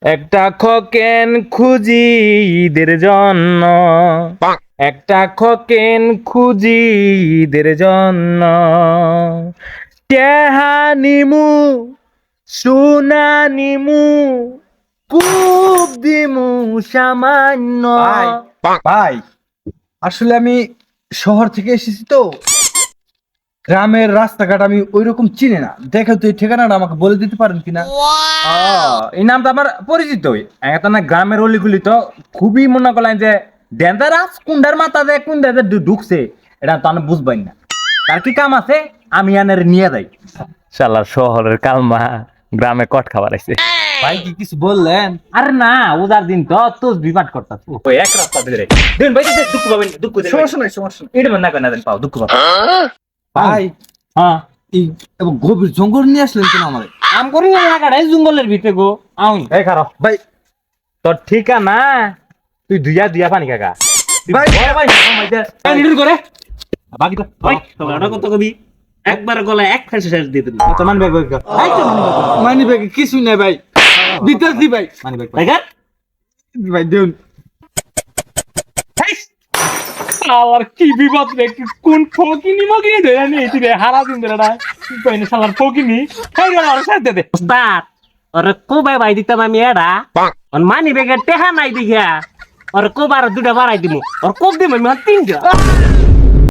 একটা খকেন খুঁজি ঈদের জন্য, একটা খকেন খুঁজি ঈদের জন্য, টেহা নিমু সোনা নিমু খুব দিমু সামান্য। ভাই ভাই আসলে আমি শহর থেকে এসেছি তো, গ্রামের রাস্তাঘাট আমি ওইরকম চিনি না। দেখো তো এই ঠিকানাটা আমাকে বলে দিতে পারেন কিনা? এই নামটা আমার পরিচিতই। একটা না গ্রামের অলিগুলি তো খুবই মনে করলেন যে ডেঞ্জারাস, কুন্ডার মাথা দেয় কুন্ডা ঢুকছে, এটা তো আমি বুঝবাই না। তার কি কাম আছে আমি আনের নিয়ে যাই। শালা শহরের কালমা গ্রামে কট খাবার আছে। ভাই কি কিছু বললেন? আরে না, ওদার দিন তো বিপাট করতাস ওই এক রাস্তা ধরে দিন ভাই, দুঃখ পাবেন, দুঃখ দেন ভাই। সমস্যা নাই, সমস্যা নাই। এটা না কেন দেন পাও দুঃখ পাবেন। ভাই হ্যাঁ, এই এবং গভীর জঙ্গল নিয়ে আসলেন কেন আমারে? আম করি লাগাড়াই জঙ্গলের ভিতরে গো। আউন এই খারাপ ভাই তোর ঠিকানা, তুই দুইয়া পানি কাকা ভাই করে বাকি তো ওটা কত কবি একবার গলায় এক ফ্যান্সি শেষ দিয়ে দিবি। তো মানবে মানি ব্যাগে কিছুই নাই ভাই, দিতেছি ভাই। মানবে টাইগার ভাই দেউন। শালার কি বিপদ রে, কোন ফকিনি মগিনি ধরে নিয়েছি রে হারা দিন ধরে না কইনে শালার ফকিনি এই গেল আর সাথে দে ওস্তাদ ওরে কোবাই ভাই দিতাম আমি এডা অন মানি বেগে টেহা নাই দিঘা ওরে কোবার দুটা বাড়াই দিমু ওর কোব দিমু আমি তিনটা